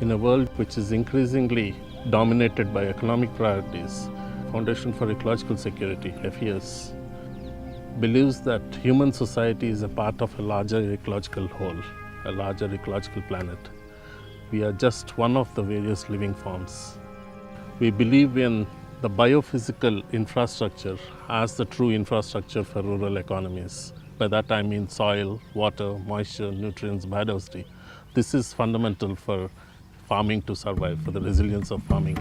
In a world which is increasingly dominated by economic priorities, Foundation for Ecological Security, FES, believes that human society is a part of a larger ecological whole, a larger ecological planet. We are just one of the various living forms. We believe in the biophysical infrastructure as the true infrastructure for rural economies. By that I mean soil, water, moisture, nutrients, biodiversity. This is fundamental for farming to survive, for the resilience of farming.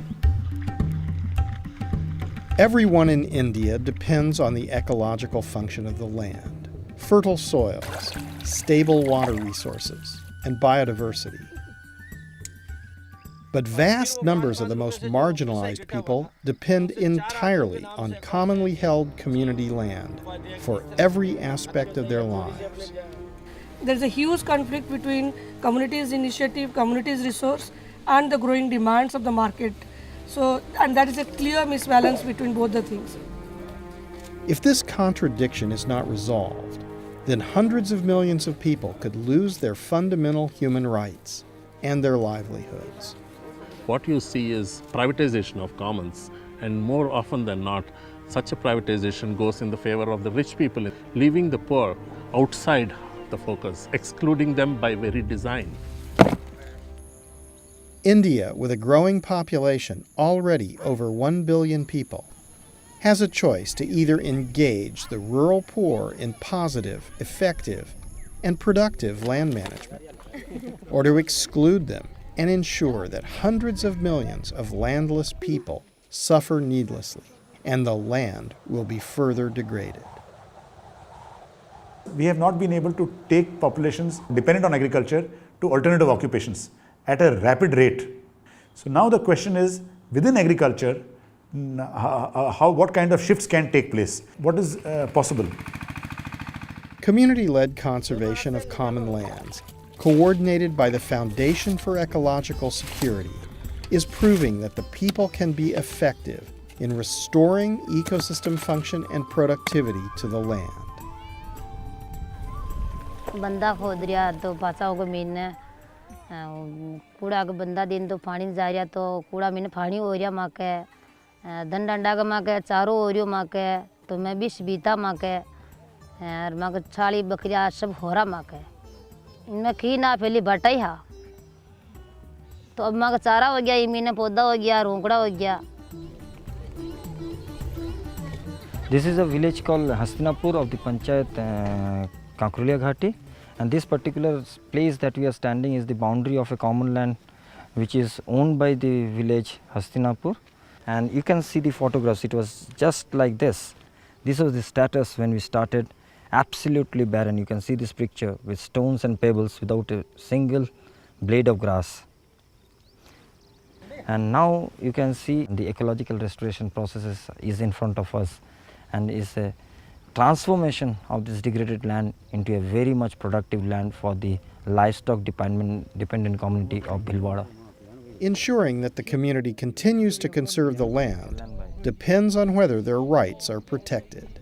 Everyone in India depends on the ecological function of the land, fertile soils, stable water resources, and biodiversity. But vast numbers of the most marginalized people depend entirely on commonly held community land for every aspect of their lives. There's a huge conflict between communities' initiative, communities' resource, and the growing demands of the market. And that is a clear misbalance between both the things. If this contradiction is not resolved, then hundreds of millions of people could lose their fundamental human rights and their livelihoods. What you see is privatization of commons, and more often than not, such a privatization goes in the favor of the rich people, leaving the poor outside the focus, excluding them by very design. India, with a growing population, already over 1 billion people, has a choice to either engage the rural poor in positive, effective, and productive land management, or to exclude them and ensure that hundreds of millions of landless people suffer needlessly, and the land will be further degraded. We have not been able to take populations dependent on agriculture to alternative occupations at a rapid rate. So now the question is, within agriculture, what kind of shifts can take place? What is possible? Community-led conservation of common lands, coordinated by the Foundation for Ecological Security, is proving that the people can be effective in restoring ecosystem function and productivity to the land. बंदा खोद रहा तो पाचा होगा mean कूड़ा का बंदा दिन तो पानी जा रहा तो कूड़ा मीन पानी हो रहा माँ के धन डंडा का माँ के चारों हो रही माँ के तो मैं भी बीता माँ के और माँ के छाली बकरियाँ सब हो रहा माँ के इनमें खी ना पहली बटा ही हा तो अब माँ का चारा हो गया मीन पौधा हो गया रोंकड़ा हो गया. This is a village called Hastinapur of the Panchayat Kankrulia Ghati. And this particular place that we are standing is the boundary of a common land which is owned by the village Hastinapur. And you can see the photographs, it was just like this. This was the status when we started, absolutely barren. You can see this picture with stones and pebbles without a single blade of grass. And now you can see the ecological restoration process is in front of us and is a transformation of this degraded land into a very much productive land for the livestock dependent community of Bhilwara. Ensuring that the community continues to conserve the land depends on whether their rights are protected.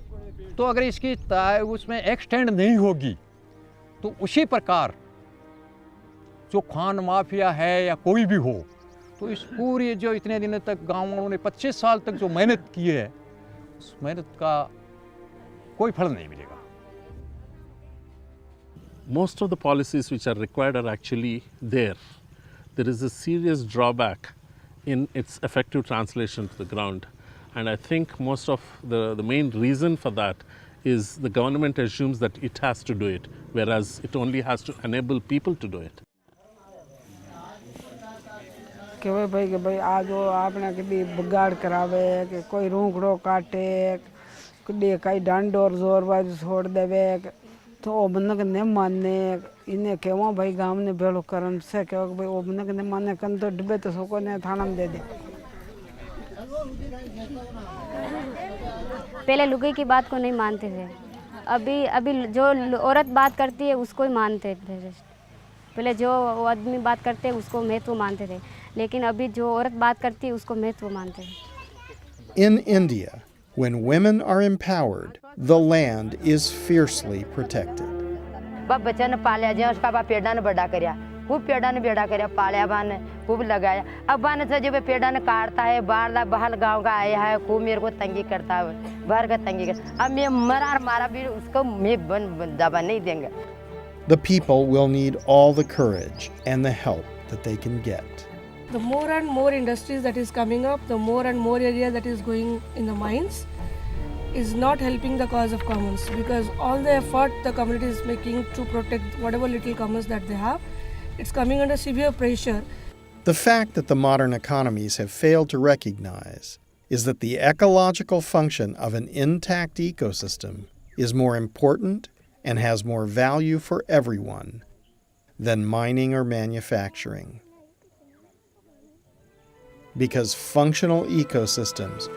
तो अगर इसकी उसमें extend नहीं होगी तो उसी प्रकार जो खान माफिया है या कोई भी हो तो इस पूरी जो इतने दिनों तक गाँव वालों ने 25 साल तक जो मेहनत की है उस मेहनत का कोई फल नहीं मिलेगा. Most of the policies which are required are actually there. There is a serious drawback in its effective translation to the ground. And I think most of the main reason for that is the government assumes that it has to do it, whereas it only has to enable people to do it. कि भाई आज वो आपने कभी बगाड़ करावे कि कोई रूंगड़ो काटे कभी कई डंड और जोर बाजू छोड़ देवे तो वो बंदा के नहीं मानने इन्हें केवा भाई गांव ने बेलो करन से केवा भाई वो बंदा के नहीं मानने कन तो डबे तो सको ने थाना में दे दे. पहले लुगाई की बात को नहीं मानते थे, अभी जो औरत बात करती है उसको ही मानते थे. पहले जो आदमी बात करते हैं उसको महत्व मानते थे, लेकिन अभी जो औरत बात करती है उसको महत्व मानते हैं. In India, when women are empowered, the land is fiercely protected. बाप बच्चा ने पालिया जाए उसका बाप पेड़ा ने बड़ा करया खूब पेड़ा ने बेड़ा कर पालिया बान खूब लगाया। अब बान से जब पेड़ा ने काटता है बाहर बाहर गांव का आया है खूब मेरे को तंगी करता है बाहर का तंगी कर। अब मैं मारा भी उसको मैं दबा नहीं देंगे। The people will need all the courage and the help that they can get. The more and more industries that is coming up, the more and more area that is going in the mines is not helping the cause of commons, because all the effort the community is making to protect whatever little commons that they have, it's coming under severe pressure. The fact that the modern economies have failed to recognize is that the ecological function of an intact ecosystem is more important and has more value for everyone than mining or manufacturing. Because functional ecosystems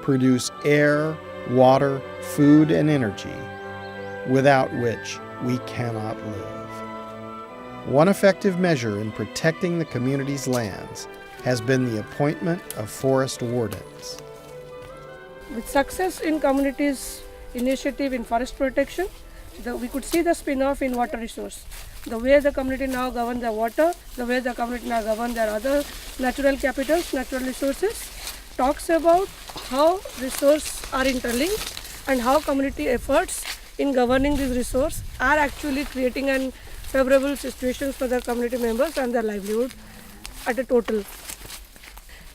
produce air, water, food, and energy, without which we cannot live. One effective measure in protecting the community's lands has been the appointment of forest wardens. With success in communities' initiative in forest protection, we could see the spin-off in water resource. The way the community now govern their water, the way the community now govern their other natural capitals, natural resources, talks about how resources are interlinked and how community efforts in governing these resources are actually creating an favorable situations for the community members and their livelihood at a total.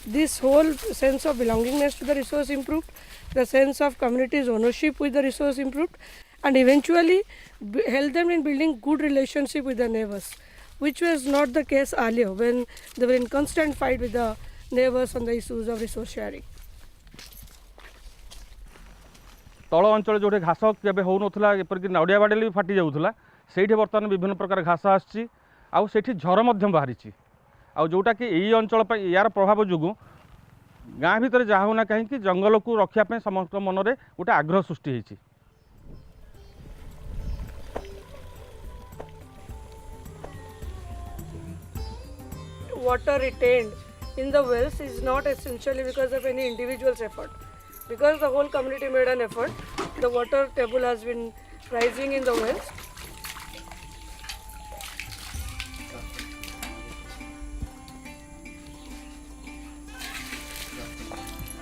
This whole sense of belongingness to the resource improved, the sense of community's ownership with the resource improved, and eventually helped them in building good relationship with their neighbors, which was not the case earlier when they were in constant fight with the neighbors on the issues of resource sharing. तल अंचल जो घास केवे हो नाला एपरिक नड़िया बाड़े भी फाटी जाऊला से बर्तमान विभिन्न प्रकार घास आसी झर बाहरी जोटा कि यही अंचल यार प्रभाव जो गाँ भितर जहाँ होना कहीं जंगल को रखापी समस्त मन में गोटे आग्रह सृष्टि होती। Water retained in the wells is not essentially because of any individual's effort. Because the whole community made an effort, the water table has been rising in the wells.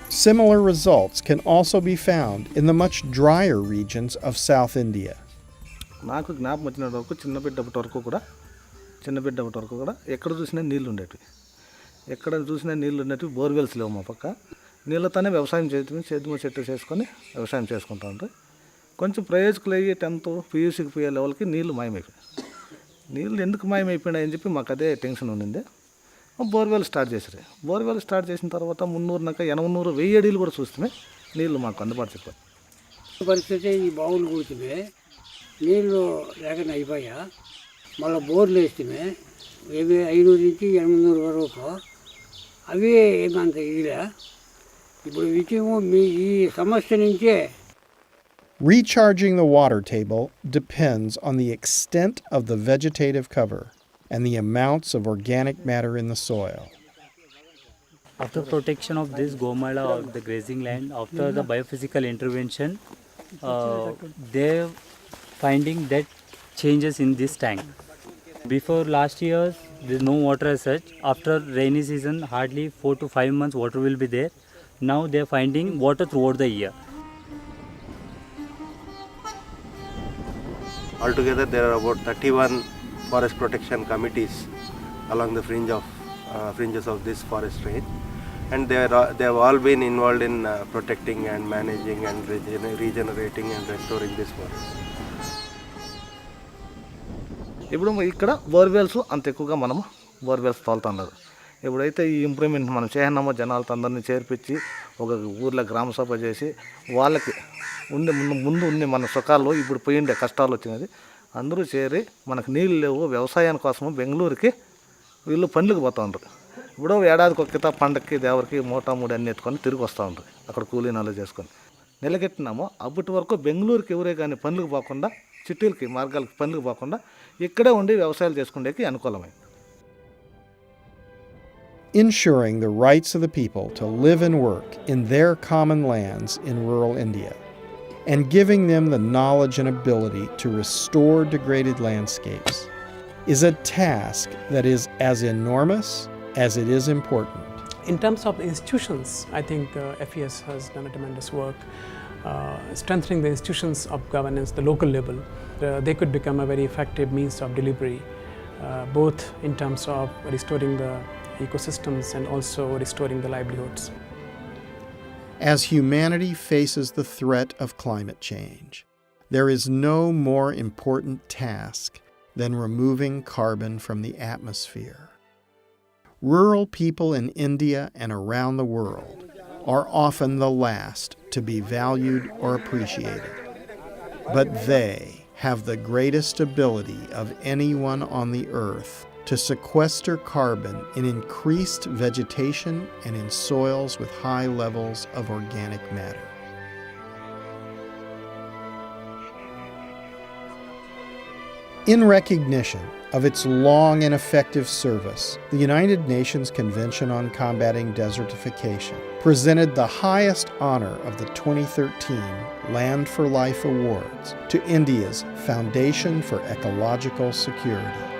Similar results can also be found in the much drier regions of South India. నాకు జ్ఞాపకం వచ్చిన వరకు చిన్నబిడ్డప్పటి వరకు కూడా ఎక్కడ చూసినా నీళ్ళు ఉండేవి, ఎక్కడ చూసినా నీళ్ళు ఉండేవి. బోర్వెల్స్ లేవు మా పక్క, నీళ్ళతోనే వ్యవసాయం సేద్యం చెట్టు చేసుకొని వ్యవసాయం చేసుకుంటా ఉంటారు. కొంచెం ప్రయోజకులు అయ్యి 10th PUCకి పోయే లెవెల్కి నీళ్ళు మాయమైపోయాయి. నీళ్ళు ఎందుకు మాయమైపోయినాయని చెప్పి మాకు అదే టెన్షన్ ఉండింది. బోర్వెల్ స్టార్ట్ చేసారు. బోర్వెల్ స్టార్ట్ చేసిన తర్వాత 300 800 1000 అడీలు కూడా చూస్తే నీళ్ళు మాకు అందుబాటు చెప్పారు. పరిస్థితి ఈ బావులు కూర్చుమే నీళ్ళు లేకుండా అయిపోయా, మళ్ళీ బోర్లు వేస్తే 500 నుంచి 800 వరకు అవి ఏమంత ఇదిలే. ఇప్పుడు విషయము మీ ఈ సమస్య నుంచే. Recharging the water table depends on the extent of the vegetative cover and the amounts of organic matter in the soil. After protection of this Gomala or the grazing land, after the biophysical intervention, they're finding that changes in this tank. Before last years, there's no water as such. After rainy season, hardly 4 to 5 months water will be there. Now they're finding water throughout the year. Altogether, there are about 31 forest protection committees along the fringes of this forest range, and they have all been involved in protecting and managing and regenerating and restoring this forest. ఇప్పుడు ఇక్కడ borewells అంత ఎక్కువగా మనము borewells తోలుతున్నారు. ఎప్పుడైతే ఈ improvement మనం చేయన్నామో జనాలతో అందరినీ చేర్పించి ఒక ఊర్లో గ్రామ సభ చేసి వాళ్ళకి ముందు ఉండే మన సుఖాల్లో ఇప్పుడు పోయిండే కష్టాలు వచ్చినది అందరూ చేరి మనకు నీళ్ళు లేవు వ్యవసాయాని కోసము బెంగళూరుకి వీళ్ళు పనులకు పోతూ ఉంటారు. ఇప్పుడు ఏడాదికి ఒక్క పండగకి దేవరికి మూటామూడి అన్ని ఎత్తుకొని తిరిగి వస్తూ ఉంటారు అక్కడ కూలీనాలు చేసుకొని. నిలగెట్టినామో అప్పటి వరకు బెంగళూరుకి ఎవరే కానీ పనులకు పోకుండా చిట్టీలకి మార్గాలకి పనులకు పోకుండా ఇక్కడే ఉండి వ్యవసాయాలు చేసుకునేకి అనుకూలమైంది. Ensuring the rights of the people to live and work in their common lands in rural India, and giving them the knowledge and ability to restore degraded landscapes is a task that is as enormous as it is important. In terms of the institutions, I think FES has done a tremendous work strengthening the institutions of governance, the local level. They could become a very effective means of delivery, both in terms of restoring the ecosystems and also restoring the livelihoods. As humanity faces the threat of climate change, there is no more important task than removing carbon from the atmosphere. Rural people in India and around the world are often the last to be valued or appreciated, but they have the greatest ability of anyone on the earth to sequester carbon in increased vegetation and in soils with high levels of organic matter. In recognition of its long and effective service, the United Nations Convention on Combating Desertification presented the highest honor of the 2013 Land for Life Awards to India's Foundation for Ecological Security.